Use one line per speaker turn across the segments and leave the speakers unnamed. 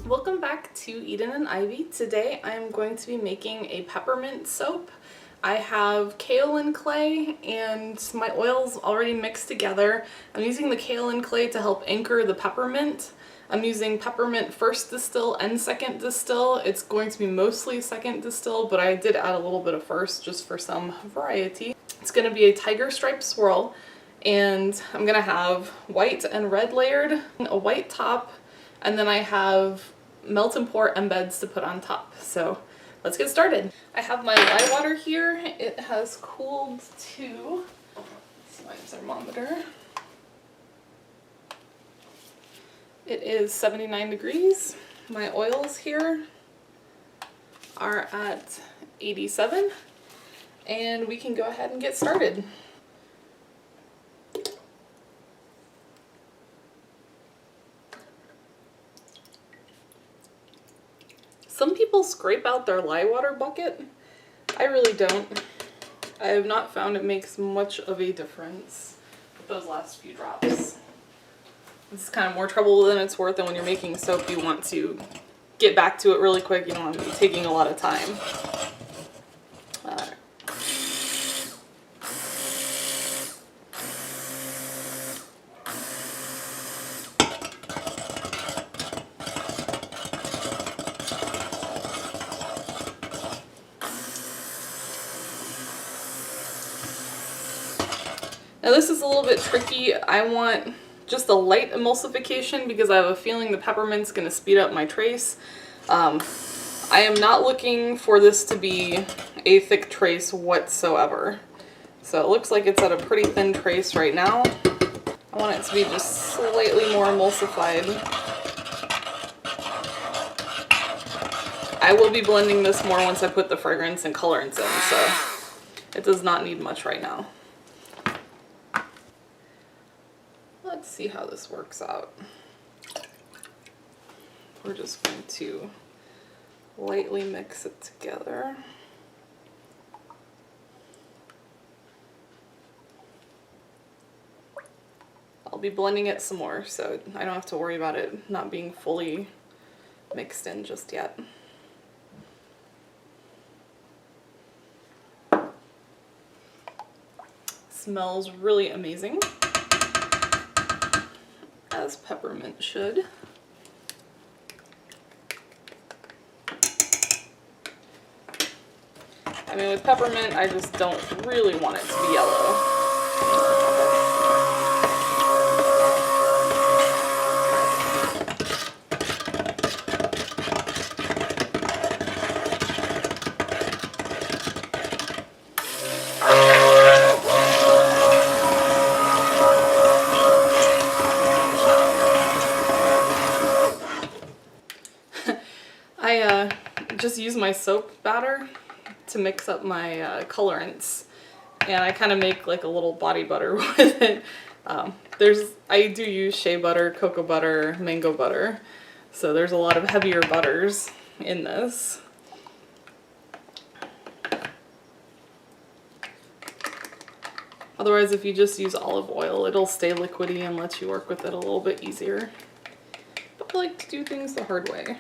Welcome back to Eden and Ivy. Today I'm going to be making a peppermint soap. I have kaolin clay and my oils already mixed together. I'm using the kaolin clay to help anchor the peppermint. I'm using peppermint first distill and second distill. It's going to be mostly second distill, but I did add a little bit of first just for some variety. It's going to be a tiger stripe swirl, and I'm going to have white and red layered, a white top, and then I have melt and pour embeds to put on top. So let's get started. I have my lye water here. It has cooled to, let's see my thermometer. It is 79 degrees. My oils here are at 87, and we can go ahead and get started. Some people scrape out their lye water bucket. I really don't. I have not found it makes much of a difference with those last few drops. This is kind of more trouble than it's worth, and when you're making soap you want to get back to it really quick. You don't want to be taking a lot of time. Now this is a little bit tricky. I want just a light emulsification because I have a feeling the peppermint's going to speed up my trace. I am not looking for this to be a thick trace whatsoever. So it looks like it's at a pretty thin trace right now. I want it to be just slightly more emulsified. I will be blending this more once I put the fragrance and colorants in, so it does not need much right now. Let's see how this works out. We're just going to lightly mix it together. I'll be blending it some more, so I don't have to worry about it not being fully mixed in just yet. Smells really amazing, as peppermint should. I mean, with peppermint, I just don't really want it to be yellow. I just use my soap batter to mix up my colorants, and I kind of make like a little body butter with it. I do use shea butter, cocoa butter, mango butter, so there's a lot of heavier butters in this. Otherwise, if you just use olive oil, it'll stay liquidy and lets you work with it a little bit easier. But I like to do things the hard way.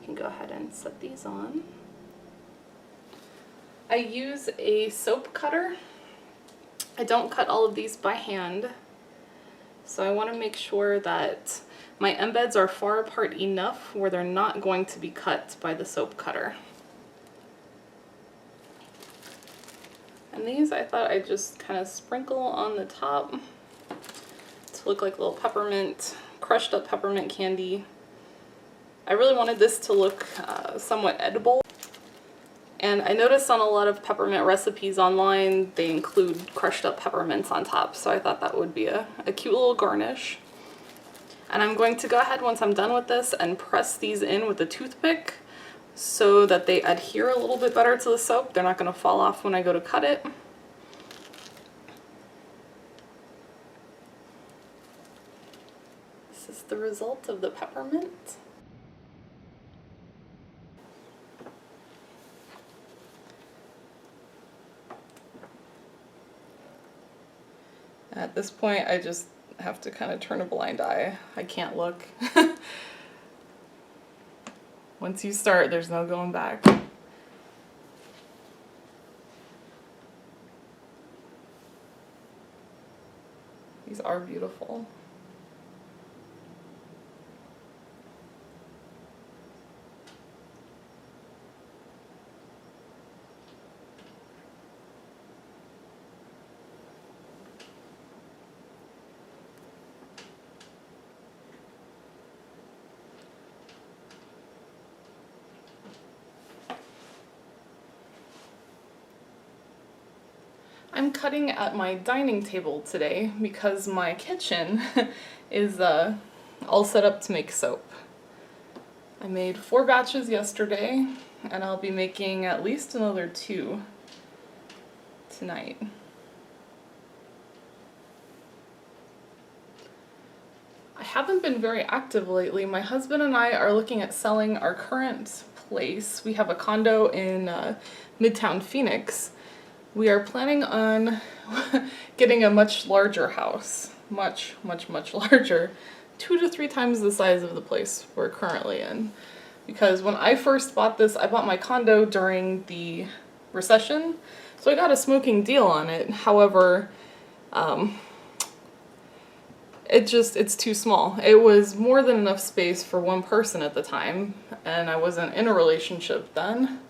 Can go ahead and set these on. I use a soap cutter. I don't cut all of these by hand, so I want to make sure that my embeds are far apart enough where they're not going to be cut by the soap cutter. And these I thought I'd just kind of sprinkle on the top to look like little peppermint, crushed up peppermint candy. I really wanted this to look somewhat edible. And I noticed on a lot of peppermint recipes online, they include crushed up peppermints on top. So I thought that would be a cute little garnish. And I'm going to go ahead once I'm done with this and press these in with a toothpick so that they adhere a little bit better to the soap. They're not going to fall off when I go to cut it. This is the result of the peppermint. At this point, I just have to kind of turn a blind eye. I can't look. Once you start, there's no going back. These are beautiful. I'm cutting at my dining table today because my kitchen is all set up to make soap. I made 4 batches yesterday, and I'll be making at least another 2 tonight. I haven't been very active lately. My husband and I are looking at selling our current place. We have a condo in Midtown Phoenix. We are planning on getting a much larger house, much larger, 2 to 3 times the size of the place we're currently in. Because when I first bought this, I bought my condo during the recession, so I got a smoking deal on it. However, it's too small. It was more than enough space for one person at the time, and I wasn't in a relationship then.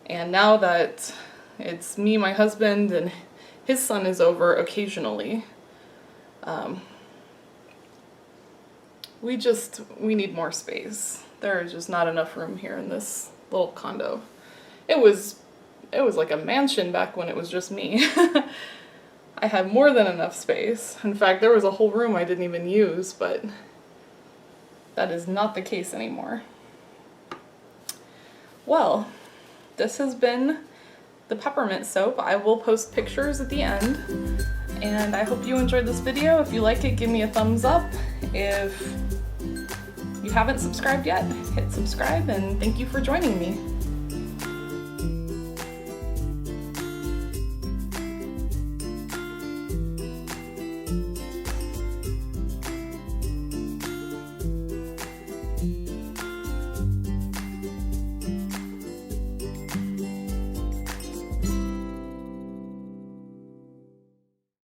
And now that it's me, my husband, and his son is over occasionally, we need more space. There is just not enough room here in this little condo. It was like a mansion back when it was just me. I had more than enough space. In fact, there was a whole room I didn't even use, but that is not the case anymore. Well, this has been the peppermint soap. I will post pictures at the end, and I hope you enjoyed this video. If you like it, give me a thumbs up. If you haven't subscribed yet, hit subscribe, and thank you for joining me.